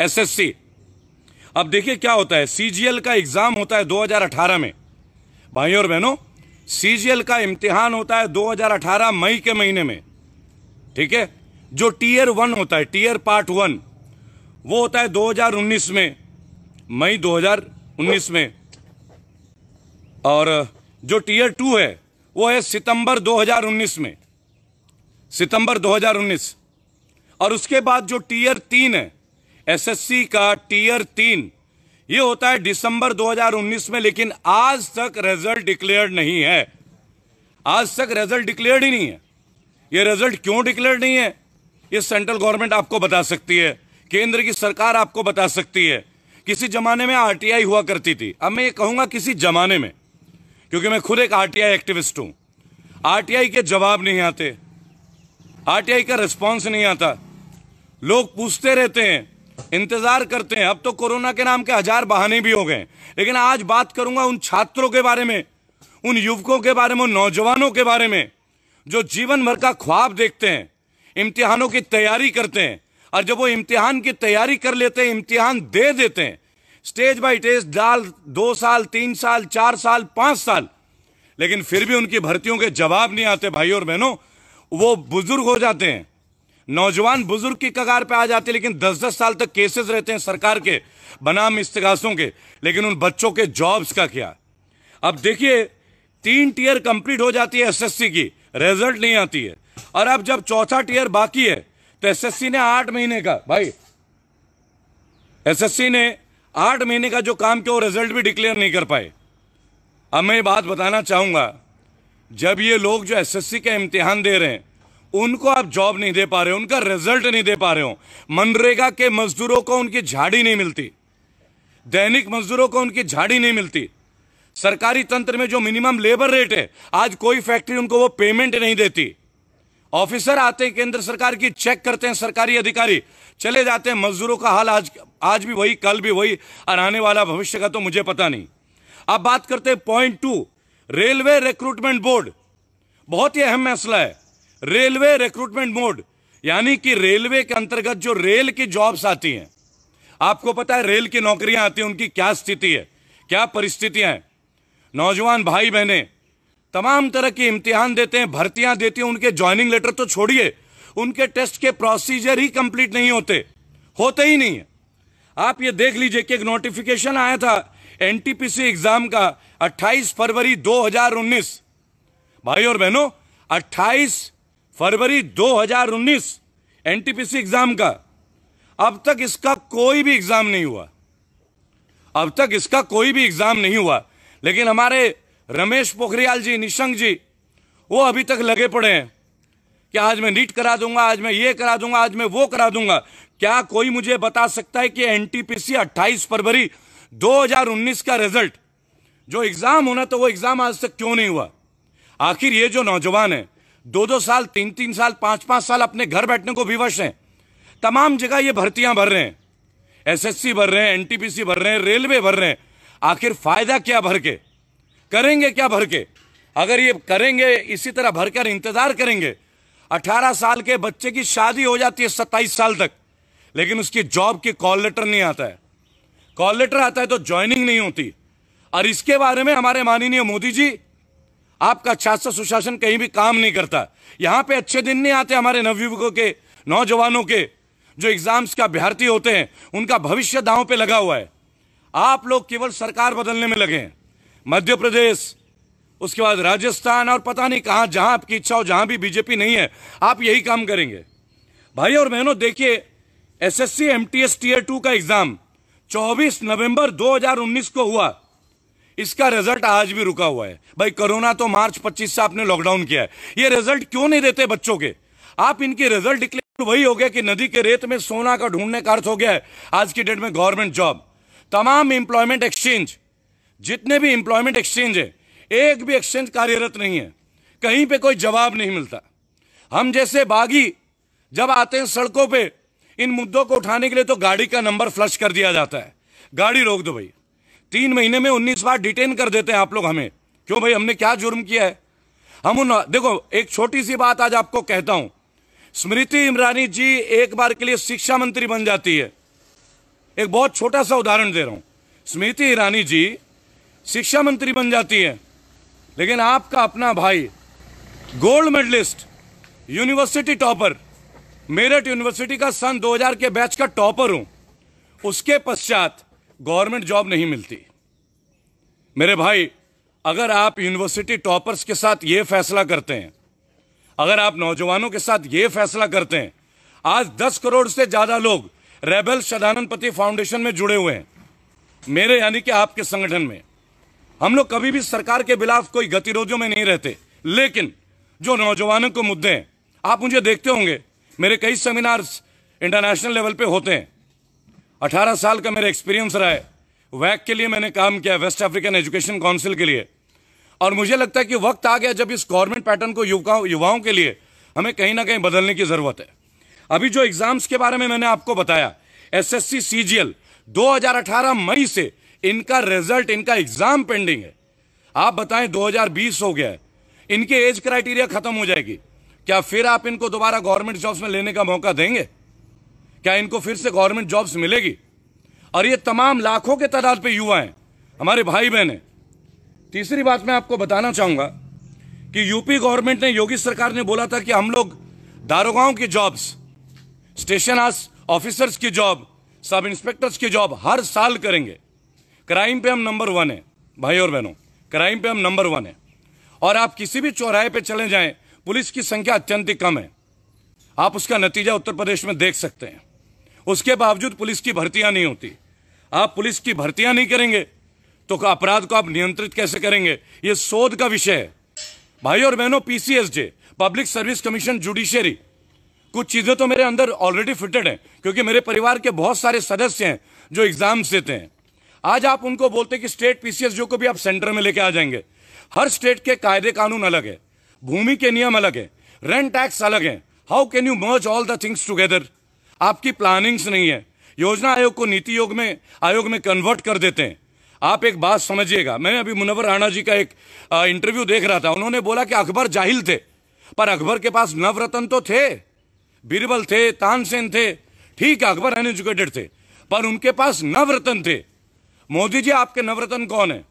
SSC. अब देखिए क्या होता है, सीजीएल का एग्जाम होता है 2018 में, भाई और बहनों, सीजीएल का इम्तिहान होता है 2018 मई के महीने में, ठीक है। जो टीयर 1 होता है, टीयर पार्ट 1, वो होता है 2019 में, मई 2019 में, और जो टीयर 2 है वो है सितंबर 2019 में, सितंबर 2019। और उसके बाद जो टीयर 3 है एसएससी का, टीयर 3, ये होता है दिसंबर 2019 में, लेकिन आज तक रिजल्ट डिक्लेयर्ड नहीं है। आज तक रिजल्ट डिक्लेयर्ड ही नहीं है। ये रिजल्ट क्यों डिक्लेयर्ड नहीं है, ये सेंट्रल गवर्नमेंट आपको बता सकती है, केंद्र की सरकार आपको बता सकती है। किसी जमाने में आरटीआई हुआ करती थी, अब मैं ये कहूंगा किसी जमाने में, क्योंकि मैं खुद एक आरटीआई एक्टिविस्ट हूं। आरटीआई के जवाब नहीं आते, आरटीआई का रिस्पॉन्स नहीं आता, लोग पूछते रहते हैं, इंतजार करते हैं। अब तो कोरोना के नाम के 1000 बहाने भी हो गए, लेकिन आज बात करूंगा उन छात्रों के बारे में, उन युवकों के बारे में, उन नौजवानों के बारे में जो जीवन भर का ख्वाब देखते हैं, इम्तिहानों की तैयारी करते हैं, और जब वो इम्तिहान की तैयारी कर लेते हैं, इम्तिहान दे देते हैं, स्टेज बाय स्टेज, 2 साल, 3 साल, 4 साल, 5 साल, लेकिन फिर भी उनकी भर्तियों के जवाब नहीं आते। भाई और बहनों, वो बुजुर्ग हो जाते हैं, नौजवान बुजुर्ग की कगार पे आ जाते हैं, लेकिन 10-10 साल तक केसेस रहते हैं सरकार के बनाम इस्तिगासों के, लेकिन उन बच्चों के जॉब्स का क्या। अब देखिए 3 टीयर कंप्लीट हो जाती है एसएससी की, रिजल्ट नहीं आती है, और अब जब चौथा टीयर बाकी है तो एसएससी ने 8 महीने का, भाई एसएससी ने 8 महीने का जो काम किया वो रिजल्ट भी डिक्लेयर नहीं कर पाए। अब मैं ये बात बताना चाहूंगा, जब ये लोग जो एसएससी का इम्तिहान दे रहे हैं उनको आप जॉब नहीं दे पा रहे हो, उनका रिजल्ट नहीं दे पा रहे हो, मनरेगा के मजदूरों को उनकी झाड़ी नहीं मिलती, दैनिक मजदूरों को उनकी झाड़ी नहीं मिलती, सरकारी तंत्र में जो मिनिमम लेबर रेट है, आज कोई फैक्ट्री उनको वो पेमेंट नहीं देती। ऑफिसर आते हैं केंद्र सरकार की, चेक करते हैं, सरकारी अधिकारी चले जाते हैं, मजदूरों का हाल आज भी वही, कल भी वही, और आने वाला भविष्य का तो मुझे पता नहीं। अब बात करते हैं पॉइंट 2, रेलवे रिक्रूटमेंट बोर्ड। बहुत ही अहम मसला है रेलवे रिक्रूटमेंट बोर्ड, यानी कि रेलवे के अंतर्गत जो रेल की जॉब्स आती हैं, आपको पता है रेल की नौकरियां आती हैं, उनकी क्या स्थिति है, क्या परिस्थितियां हैं। नौजवान भाई बहनें तमाम तरह के इम्तिहान देते हैं, भर्तियां देती हैं, उनके ज्वाइनिंग लेटर तो छोड़िए, उनके टेस्ट के प्रोसीजर ही कंप्लीट नहीं होते ही नहीं है। आप ये देख लीजिए कि एक नोटिफिकेशन आया था एनटीपीसी एग्जाम का 28 फरवरी 2019, भाई और बहनों 28 फरवरी 2019 एनटीपीसी एग्जाम का। अब तक इसका कोई भी एग्जाम नहीं हुआ, अब तक इसका कोई भी एग्जाम नहीं हुआ, लेकिन हमारे रमेश पोखरियाल जी, निशंक जी, वो अभी तक लगे पड़े हैं कि आज मैं नीट करा दूंगा, आज मैं ये करा दूंगा, आज मैं वो करा दूंगा। क्या कोई मुझे बता सकता है कि एनटीपीसी 28 फरवरी 2019 का रिजल्ट, जो एग्जाम होना तो वो एग्जाम आज तक क्यों नहीं हुआ? आखिर ये जो नौजवान है 2-2 साल, 3-3 साल, 5-5 साल अपने घर बैठने को विवश हैं, तमाम जगह ये भर्तियां भर रहे हैं, एसएससी भर रहे हैं, एनटीपीसी भर रहे हैं, रेलवे भर रहे हैं, आखिर फायदा क्या भर के, करेंगे क्या भर के? अगर ये करेंगे, इसी तरह भरकर इंतजार करेंगे, 18 साल के बच्चे की शादी हो जाती है 27 साल तक, लेकिन उसकी जॉब की कॉल लेटर नहीं आता है, कॉल लेटर आता है तो ज्वाइनिंग नहीं होती। और इसके बारे में हमारे माननीय मोदी जी, आपका शासन सुशासन कहीं भी काम नहीं करता। यहां पे अच्छे दिन नहीं आते हमारे नवयुवकों के, नौजवानों के, जो एग्जाम्स का अभ्यर्थी होते हैं, उनका भविष्य दांव पे लगा हुआ है। आप लोग केवल सरकार बदलने में लगे हैं, मध्य प्रदेश, उसके बाद राजस्थान, और पता नहीं कहां, जहां आपकी इच्छा हो, जहां भी बीजेपी नहीं है, आप यही काम करेंगे। भाई और बहनों देखिए, एसएससी एमटीएस टीयर 2 का एग्जाम 24 नवंबर 2019 को हुआ, इसका रिजल्ट आज भी रुका हुआ है। भाई कोरोना तो मार्च 25 से आपने लॉकडाउन किया है, ये रिजल्ट क्यों नहीं देते बच्चों के? आप इनकी रिजल्ट डिक्लेयर वही हो गया कि नदी के रेत में सोना का ढूंढने का अर्थ हो गया है आज की डेट में गवर्नमेंट जॉब। तमाम एम्प्लॉयमेंट एक्सचेंज, जितने भी एम्प्लॉयमेंट एक्सचेंज है, एक भी एक्सचेंज कार्यरत नहीं है, कहीं पे कोई जवाब नहीं मिलता। हम जैसे बागी जब आते हैं सड़कों पे इन मुद्दों को उठाने के लिए, तो गाड़ी का नंबर फ्लश कर दिया जाता है, गाड़ी रोक दो भाई। 3 महीने में 19 बार डिटेन कर देते हैं आप लोग हमें। क्यों भाई, हमने क्या जुर्म किया है? हम उन, देखो एक छोटी सी बात आज आपको कहता हूं, स्मृति ईरानी जी एक बार के लिए शिक्षा मंत्री बन जाती है, एक बहुत छोटा सा उदाहरण दे रहा हूं। स्मृति ईरानी जी शिक्षा मंत्री बन जाती है, लेकिन आपका अपना भाई gold medalist, university topper, Meerut university का सन 2000 के बैच का टॉपर हूं, उसके पश्चात गवर्नमेंट जॉब नहीं मिलती। मेरे भाई, अगर आप यूनिवर्सिटी टॉपर्स के साथ यह फैसला करते हैं, अगर आप नौजवानों के साथ यह फैसला करते हैं, आज 10 करोड़ से ज्यादा लोग रेबल सदानंद पति फाउंडेशन में जुड़े हुए हैं, मेरे यानी कि आपके संगठन में। हम लोग कभी भी सरकार के खिलाफ कोई गतिरोधों में नहीं रहते, लेकिन जो नौजवानों को मुद्दे हैं, आप मुझे देखते होंगे, मेरे कई सेमिनार्स इंटरनेशनल लेवल पे होते हैं। 18 साल का मेरा एक्सपीरियंस रहा है। वैक के लिए मैंने काम किया, वेस्ट अफ्रीकन एजुकेशन काउंसिल के लिए, और मुझे लगता है कि वक्त आ गया जब इस गवर्नमेंट पैटर्न को युवाओं के लिए हमें कहीं ना कहीं बदलने की जरूरत है। अभी जो एग्जाम्स के बारे में मैंने आपको बताया, एसएससी सीजीएल 2018 मई से इनका रिजल्ट, इनका एग्जाम पेंडिंग है। आप बताएं 2020 हो गया है, इनके एज क्राइटेरिया खत्म हो जाएगी, क्या फिर आप इनको दोबारा गवर्नमेंट जॉब्स में लेने का मौका देंगे? क्या इनको फिर से गवर्नमेंट जॉब्स मिलेगी? और ये तमाम लाखों के तादाद पे युवा हैं, हमारे भाई बहन हैं। तीसरी बात मैं आपको बताना चाहूंगा कि यूपी गवर्नमेंट ने, योगी सरकार ने बोला था कि हम लोग दारोगाओं की जॉब्स, स्टेशन ऑफिसर्स की जॉब, सब इंस्पेक्टर्स की जॉब हर साल करेंगे। क्राइम पे हम नंबर 1 है भाई और बहनों, क्राइम पे हम नंबर 1 है। और आप किसी भी चौराहे पे चले जाएं, पुलिस की संख्या अत्यंत कम है। आप उसका नतीजा उत्तर प्रदेश में देख सकते हैं। उसके बावजूद पुलिस की भर्तियां नहीं होती। आप पुलिस की भर्तियां नहीं करेंगे तो अपराध को आप नियंत्रित कैसे करेंगे? यह शोध का विषय है भाई और बहनों। PCSJ, public service commission, judiciary, कुछ चीजें तो मेरे अंदर ऑलरेडी फिटेड है, क्योंकि मेरे परिवार के बहुत सारे सदस्य हैं जो एग्जाम्स देते हैं। आज आप उनको बोलते कि स्टेट पीसीएसजे को भी आप सेंटर में लेके आ जाएंगे। हर स्टेट के कायदे कानून अलग है, भूमि के नियम अलग है, रेंट टैक्स अलग है। How can you merge all the things together? आपकी प्लानिंग्स नहीं है। योजना आयोग को नीति आयोग में कन्वर्ट कर देते हैं। आप एक बात समझिएगा, मैंने अभी मुनव्वर राणा जी का एक इंटरव्यू देख रहा था। उन्होंने बोला कि अकबर जाहिल थे, पर अकबर के पास नवरत्न तो थे, बीरबल थे, तानसेन थे। ठीक है, अकबर अनएजुकेटेड थे, पर उनके पास नवरत्न थे। मोदी जी, आपके नवरत्न कौन है?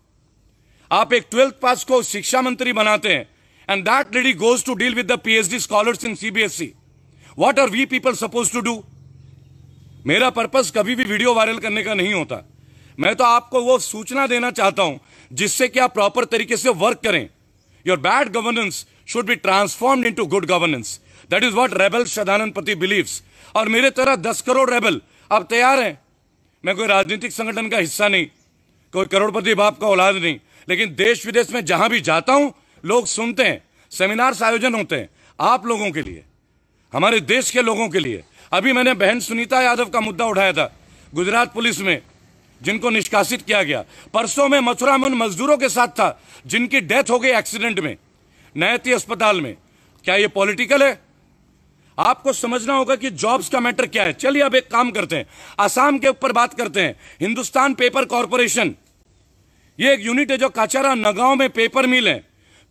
आप एक 12th पास को शिक्षा मंत्री बनाते हैं, and that lady goes to deal with the PhD scholars in CBSE. What are we people suppose to do? मेरा पर्पस कभी भी वीडियो वायरल करने का नहीं होता। मैं तो आपको वो सूचना देना चाहता हूं जिससे कि आप प्रॉपर तरीके से वर्क करें। Your bad governance should be transformed into good governance. That is what rebel Sadanand Pati believes. और मेरे तरह 10 करोड़ रेबल अब तैयार हैं। मैं कोई राजनीतिक संगठन का हिस्सा नहीं, कोई करोड़पति बाप का औलाद नहीं, लेकिन देश विदेश में जहां भी जाता हूं लोग सुनते हैं, सेमिनार्स आयोजन होते हैं आप लोगों के लिए, हमारे देश के लोगों के लिए। अभी मैंने बहन सुनीता यादव का मुद्दा उठाया था, गुजरात पुलिस में जिनको निष्कासित किया गया। परसों में मथुरा में उन मजदूरों के साथ था जिनकी डेथ हो गई एक्सीडेंट में, नैती अस्पताल में। क्या ये पॉलिटिकल है? आपको समझना होगा कि जॉब्स का मैटर क्या है। चलिए अब एक काम करते हैं, असम के ऊपर बात करते हैं। हिंदुस्तान पेपर कॉर्पोरेशन, ये एक यूनिट है जो काचारा नगांव में पेपर मिल है,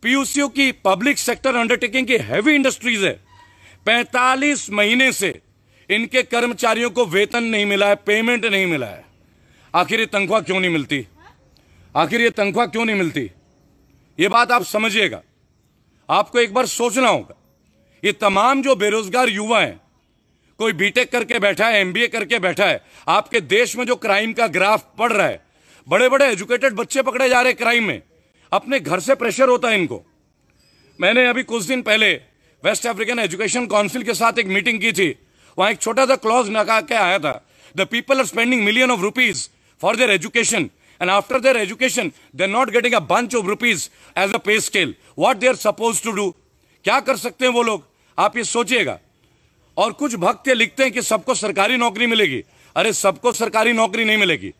पीयूसीयू की पब्लिक सेक्टर अंडरटेकिंग की हैवी इंडस्ट्रीज है। 45 महीने से इनके कर्मचारियों को वेतन नहीं मिला है, पेमेंट नहीं मिला है। आखिर ये तनख्वाह क्यों नहीं मिलती? आखिर ये तनख्वाह क्यों नहीं मिलती? ये बात आप समझिएगा, आपको एक बार सोचना होगा। ये तमाम जो बेरोजगार युवा हैं, कोई बीटेक करके बैठा है, एमबीए करके बैठा है। आपके देश में जो क्राइम का ग्राफ बढ़ रहा है, बड़े बड़े एजुकेटेड बच्चे पकड़े जा रहे हैं क्राइम में, अपने घर से प्रेशर होता है इनको। मैंने अभी कुछ दिन पहले वेस्ट अफ्रीकन एजुकेशन काउंसिल के साथ एक मीटिंग की थी। वहां एक छोटा सा क्लॉज लगा के आया था, the people are spending million of rupees for their education, and after their education they're not getting a bunch of rupees as a pay scale. What they are supposed to do? क्या कर सकते हैं वो लोग? आप ये सोचिएगा। और कुछ भक्त लिखते हैं कि सबको सरकारी नौकरी मिलेगी। अरे सबको सरकारी नौकरी नहीं मिलेगी,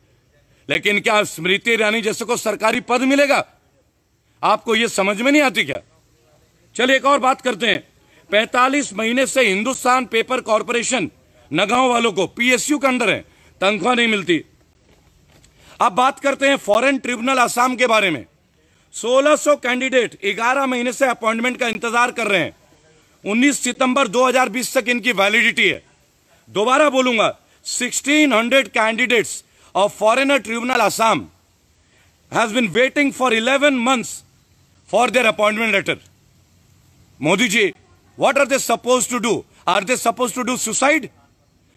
लेकिन क्या स्मृति ईरानी जैसे को सरकारी पद मिलेगा? आपको ये समझ में नहीं आती क्या? चलिए एक और बात करते हैं। 45 महीने से हिंदुस्तान पेपर कॉर्पोरेशन नगांव वालों को पीएसयू के अंदर है, तनख्वाह नहीं मिलती। अब बात करते हैं फॉरेन ट्रिब्यूनल असम के बारे में। 1600 कैंडिडेट 11 महीने से अपॉइंटमेंट का इंतजार कर रहे हैं। 19 सितंबर 2020 तक इनकी वैलिडिटी है। दोबारा बोलूंगा, 1600 candidates of Foreigner Tribunal Assam has been waiting for 11 months for their appointment letter. Modi ji, what are they supposed to do? Are they supposed to do suicide?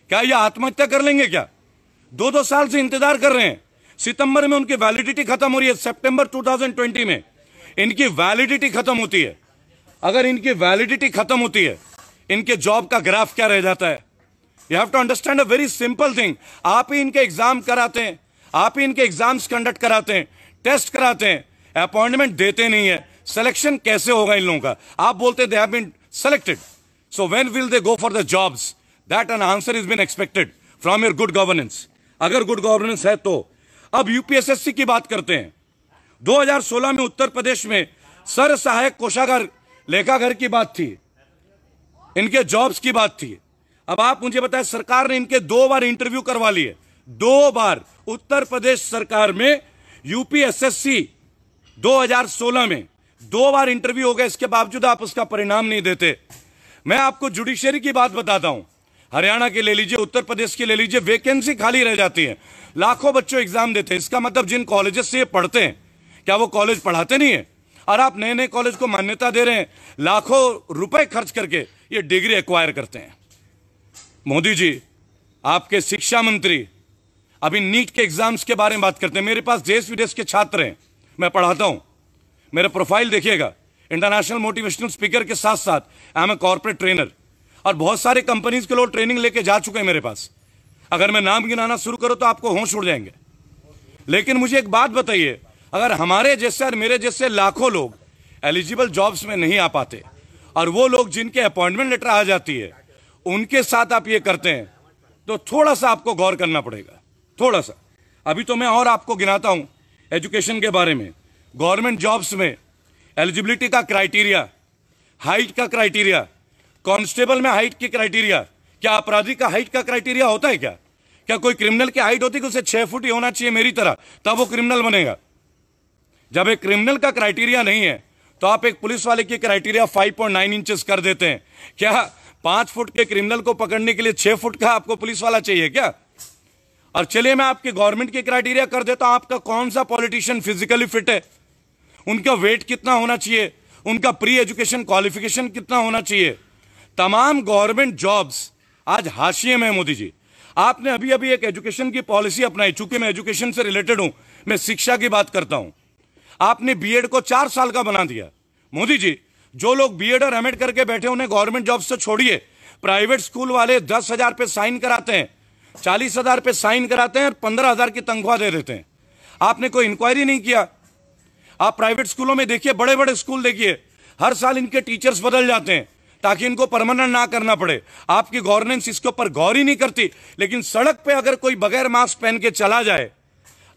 क्या ये आत्महत्या कर लेंगे क्या? 2-2 साल से इंतजार कर रहे हैं. सितंबर में उनकी वैलिडिटी खत्म हो रही है. सितंबर 2020 में इनकी वैलिडिटी खत्म होती है. अगर इनकी वैलिडिटी खत्म होती है, इनके जॉब का ग्राफ क्या रह जाता है? You have to understand a very simple thing. आप ही इनके एग्जाम कराते हैं, आप ही इनके एग्जाम्स कंडक्ट कराते हैं, टेस्ट कराते हैं, अपॉइंटमेंट देते नहीं है. सिलेक्शन कैसे होगा इन लोगों का? आप बोलते they have been selected. So when will they go for the jobs? That an answer is been expected from your good governance. अगर गुड गवर्नेंस है तो. अब यूपीएसएससी की बात करते हैं. 2016 में उत्तर प्रदेश में सर सहायक कोषागार लेखाघर की बात थी, इनके जॉब्स की बात थी. अब आप मुझे बताएं, सरकार ने इनके 2 बार इंटरव्यू करवा लिए. 2 बार उत्तर प्रदेश सरकार में यूपीएसएससी 2016 में 2 बार इंटरव्यू हो गए. इसके बावजूद आप उसका परिणाम नहीं देते. मैं आपको जुडिशरी की बात बताता हूं. हरियाणा के ले लीजिए, उत्तर प्रदेश के ले लीजिए, वैकेंसी खाली रह जाती है. लाखों बच्चों एग्जाम देते हैं. इसका मतलब जिन कॉलेजेस से ये पढ़ते हैं, क्या वो कॉलेज पढ़ाते नहीं है? और आप नए नए कॉलेज को मान्यता दे रहे हैं. लाखों रुपए खर्च करके ये डिग्री एक्वायर करते हैं. मोदी जी, आपके शिक्षा मंत्री अभी नीट के एग्जाम्स के बारे में बात करते हैं. मेरे पास देश विदेश के छात्र हैं, मैं पढ़ाता हूं. मेरा प्रोफाइल देखिएगा. इंटरनेशनल मोटिवेशनल स्पीकर के साथ साथ I am a corporate trainer. और बहुत सारे कंपनीज के लोग ट्रेनिंग लेके जा चुके हैं मेरे पास. अगर मैं नाम गिनाना शुरू करूं तो आपको होश उड़ जाएंगे. लेकिन मुझे एक बात बताइए, अगर हमारे जैसे और मेरे जैसे लाखों लोग एलिजिबल जॉब्स में नहीं आ पाते, और वो लोग जिनके अपॉइंटमेंट लेटर आ जाती है उनके साथ आप ये करते हैं, तो थोड़ा सा आपको गौर करना पड़ेगा. थोड़ा सा. अभी तो मैं और आपको गिनाता हूं एजुकेशन के बारे में. गवर्नमेंट जॉब्स में एलिजिबिलिटी का क्राइटेरिया, हाइट का क्राइटेरिया, कांस्टेबल में हाइट की क्राइटेरिया. क्या अपराधी का हाइट का क्राइटेरिया होता है क्या? क्या कोई क्रिमिनल की हाइट होती है कि उसे 6 फुट ही होना चाहिए मेरी तरह, तब वो क्रिमिनल बनेगा? जब एक क्रिमिनल का क्राइटेरिया नहीं है तो आप एक पुलिस वाले की क्राइटेरिया 5.9 इंचेस कर देते हैं. क्या 5 फुट के क्रिमिनल को पकड़ने के लिए 6 फुट का आपको पुलिस वाला चाहिए क्या? और चलिए मैं आपके गवर्नमेंट की क्राइटेरिया कर देता हूं. आपका कौन सा पॉलिटिशियन फिजिकली फिट है, उनका वेट कितना होना चाहिए, उनका प्री एजुकेशन क्वालिफिकेशन कितना होना चाहिए. तमाम गवर्नमेंट जॉब्स आज हाशिए में है. मोदी जी, आपने अभी अभी एक एजुकेशन की पॉलिसी अपनाई. चूंकि मैं एजुकेशन से रिलेटेड हूं, मैं शिक्षा की बात करता हूं. आपने बीएड को 4 साल का बना दिया. मोदी जी, जो लोग बीएड और एमएड करके बैठे उन्हें गवर्नमेंट जॉब से छोड़िए. प्राइवेट स्कूल वाले 10,000 पे साइन कराते हैं, 40,000 पे साइन कराते हैं और 15,000 की तनख्वाह दे देते हैं. आपने कोई इंक्वायरी नहीं किया. आप प्राइवेट स्कूलों में देखिए, बड़े बड़े स्कूल देखिए, हर साल इनके टीचर्स बदल जाते हैं ताकि इनको परमानेंट ना करना पड़े. आपकी गवर्नेंस इसके ऊपर गौर ही नहीं करती. लेकिन सड़क पे अगर कोई बगैर मास्क पहन के चला जाए,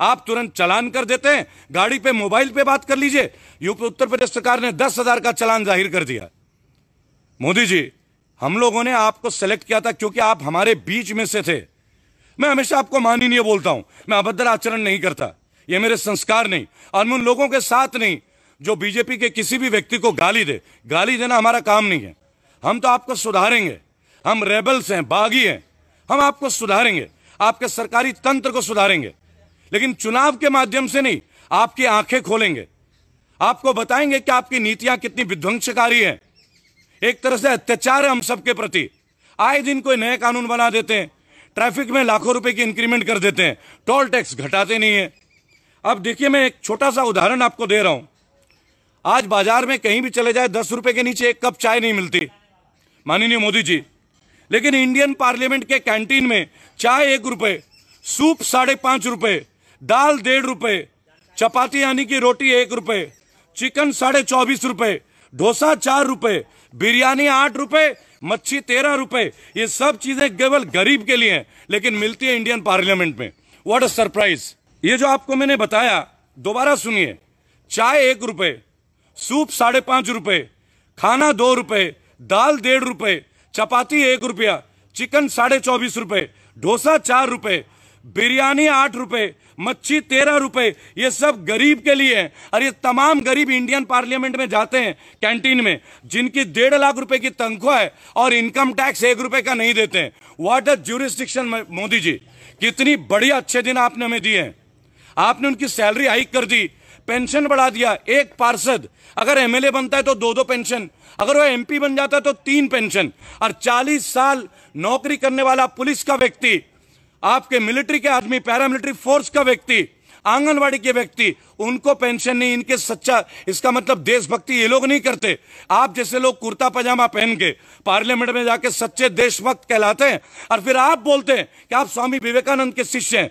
आप तुरंत चालान कर देते हैं. गाड़ी पे मोबाइल पे बात कर लीजिए, यूपी उत्तर प्रदेश सरकार ने 10,000 का चालान जाहिर कर दिया. मोदी जी, हम लोगों ने आपको सेलेक्ट किया था क्योंकि आप हमारे बीच में से थे. मैं हमेशा आपको माननीय बोलता हूं, मैं अभद्र आचरण नहीं करता, ये मेरे संस्कार नहीं. और मैं उन लोगों के साथ नहीं जो बीजेपी के किसी भी व्यक्ति को गाली दे. गाली देना हमारा काम नहीं है. हम तो आपको सुधारेंगे. हम रेबल्स हैं, बागी हैं. हम आपको सुधारेंगे, आपके सरकारी तंत्र को सुधारेंगे. लेकिन चुनाव के माध्यम से नहीं, आपकी आंखें खोलेंगे. आपको बताएंगे कि आपकी नीतियां कितनी विध्वंसकारी हैं. एक तरह से अत्याचार है हम सबके प्रति. आए दिन कोई नए कानून बना देते हैं, ट्रैफिक में लाखों रुपए की इंक्रीमेंट कर देते हैं, टोल टैक्स घटाते नहीं है. अब देखिए, मैं एक छोटा सा उदाहरण आपको दे रहा हूं. आज बाजार में कहीं भी चले जाए 10 रुपए के नीचे एक कप चाय नहीं मिलती, माननीय मोदी जी. लेकिन इंडियन पार्लियामेंट के कैंटीन में चाय 1 रुपए, सूप 5.5 रुपए, दाल 1.5 रुपए, चपाती यानी कि रोटी 1 रुपए, चिकन 24.5 रुपए, डोसा 4 रुपए, बिरयानी 8 रुपए, मच्छी 13 रुपए. ये सब चीजें केवल गरीब के लिए हैं, लेकिन मिलती है इंडियन पार्लियामेंट में. What a surprise. ये जो आपको मैंने बताया, दोबारा सुनिए. चाय 1 रुपए, सूप 5.5 रुपए, खाना 2 रुपए, दाल 1.5 रुपए, चपाती 1 रुपया, चिकन 24.5 रुपए, डोसा 4 रुपए, बिरयानी 8 रुपए, मच्छी 13 रुपए, ये सब गरीब के लिए है। और ये तमाम गरीब इंडियन पार्लियामेंट में जाते हैं कैंटीन में, जिनकी 1.5 लाख रुपए की तनख्वाह है और इनकम टैक्स 1 रुपए का नहीं देते हैं। What a jurisdiction Modi ji, कितनी बढ़िया अच्छे दिन आपने हमें दिए हैं। आपने उनकी सैलरी हाइक कर दी, पेंशन बढ़ा दिया। एक पार्षद अगर एमएलए बनता है तो 2-2 पेंशन, अगर वो एमपी बन जाता है तो 3 पेंशन। और 40 साल नौकरी करने वाला पुलिस का व्यक्ति, आपके मिलिट्री के आदमी, पैरामिलिट्री फोर्स का व्यक्ति, आंगनवाड़ी के व्यक्ति, उनको पेंशन नहीं। इनके सच्चा, इसका मतलब देशभक्ति ये लोग नहीं करते। आप जैसे लोग कुर्ता पजामा पहन के पार्लियामेंट में जाके सच्चे देशभक्त कहलाते हैं और फिर आप बोलते हैं कि आप स्वामी विवेकानंद के शिष्य हैं।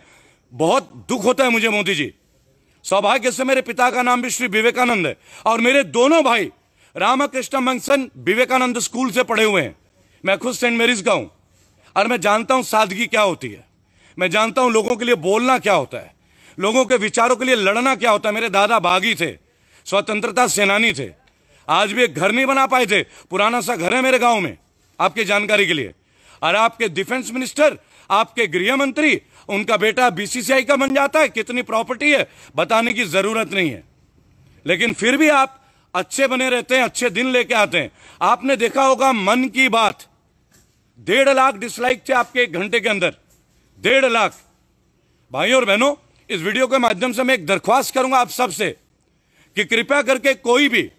बहुत दुख होता है मुझे मोदी जी। सौभाग्य से मेरे पिता का नाम भी श्री विवेकानंद है और मेरे दोनों भाई रामकृष्ण मिशन विवेकानंद स्कूल से पढ़े हुए हैं। मैं खुद सेंट मेरीज का हूं और मैं जानता हूं सादगी क्या होती है। मैं जानता हूं लोगों के लिए बोलना क्या होता है, लोगों के विचारों के लिए लड़ना क्या होता है। मेरे दादा बागी थे, स्वतंत्रता सेनानी थे। आज भी एक घर नहीं बना पाए थे, पुराना सा घर है मेरे गांव में, आपकी जानकारी के लिए। और आपके डिफेंस मिनिस्टर, आपके गृह मंत्री, उनका बेटा बीसीसीआई का बन जाता है। कितनी प्रॉपर्टी है बताने की जरूरत नहीं है, लेकिन फिर भी आप अच्छे बने रहते हैं, अच्छे दिन लेके आते हैं। आपने देखा होगा मन की बात, 1.5 लाख डिसलाइक थे आपके 1 घंटे के अंदर, 1.5 लाख। भाइयों और बहनों, इस वीडियो के माध्यम से मैं एक दरख्वास्त करूंगा आप सबसे कि कृपया करके कोई भी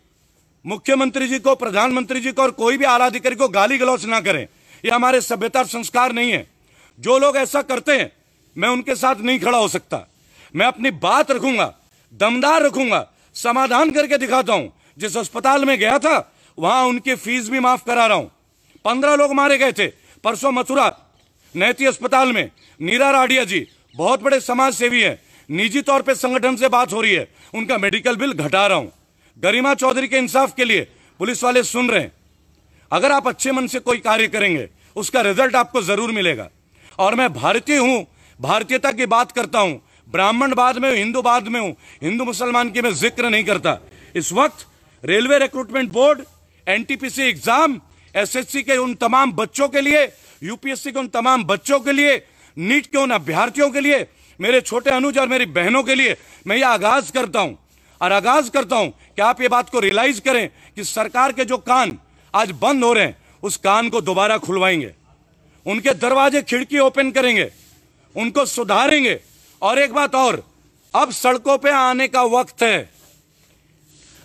मुख्यमंत्री जी को, प्रधानमंत्री जी को और कोई भी आला अधिकारी को गाली गलौज ना करें। ये हमारे सभ्यता संस्कार नहीं है। जो लोग ऐसा करते हैं मैं उनके साथ नहीं खड़ा हो सकता। मैं अपनी बात रखूंगा, दमदार रखूंगा, समाधान करके दिखाता हूं। जिस अस्पताल में गया था वहां उनकी फीस भी माफ करा रहा हूं। 15 लोग मारे गए थे परसों मथुरा नैती अस्पताल में। नीरा राडिया जी बहुत बड़े समाज सेवी है, निजी तौर पे संगठन से बात हो रही है, उनका मेडिकल बिल घटा रहा हूं। गरिमा चौधरी के इंसाफ के लिए पुलिस वाले सुन रहे हैं। अगर आप अच्छे मन से कोई कार्य करेंगे उसका रिजल्ट आपको जरूर मिलेगा। और मैं भारतीय हूं, भारतीयता की बात करता हूं, ब्राह्मण बाद में हूं, हिंदू बाद में हूं। हिंदू मुसलमान की मैं जिक्र नहीं करता। इस वक्त railway recruitment board, NTPC exam, SSC के उन तमाम बच्चों के लिए, यूपीएससी के उन तमाम बच्चों के लिए, नीट के उन अभ्यर्थियों के लिए, मेरे छोटे अनुज और मेरी बहनों के लिए मैं ये आगाज करता हूं। और आगाज करता हूं कि आप ये बात को रियलाइज करें कि सरकार के जो कान आज बंद हो रहे हैं उस कान को दोबारा खुलवाएंगे, उनके दरवाजे खिड़की ओपन करेंगे, उनको सुधारेंगे। और एक बात और, अब सड़कों पे आने का वक्त है।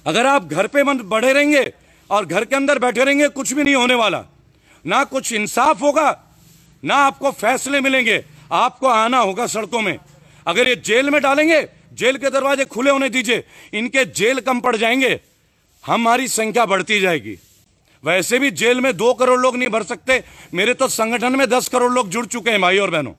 अगर आप घर पे बढ़े रहेंगे और घर के अंदर बैठे रहेंगे कुछ भी नहीं होने वाला। ना कुछ इंसाफ होगा, ना आपको फैसले मिलेंगे। आपको आना होगा सड़कों में। अगर ये जेल में डालेंगे, जेल के दरवाजे खुले होने दीजिए, इनके जेल कम पड़ जाएंगे, हमारी संख्या बढ़ती जाएगी। वैसे भी जेल में 2 करोड़ लोग नहीं भर सकते, मेरे तो संगठन में 10 करोड़ लोग जुड़ चुके हैं भाई और बहनों।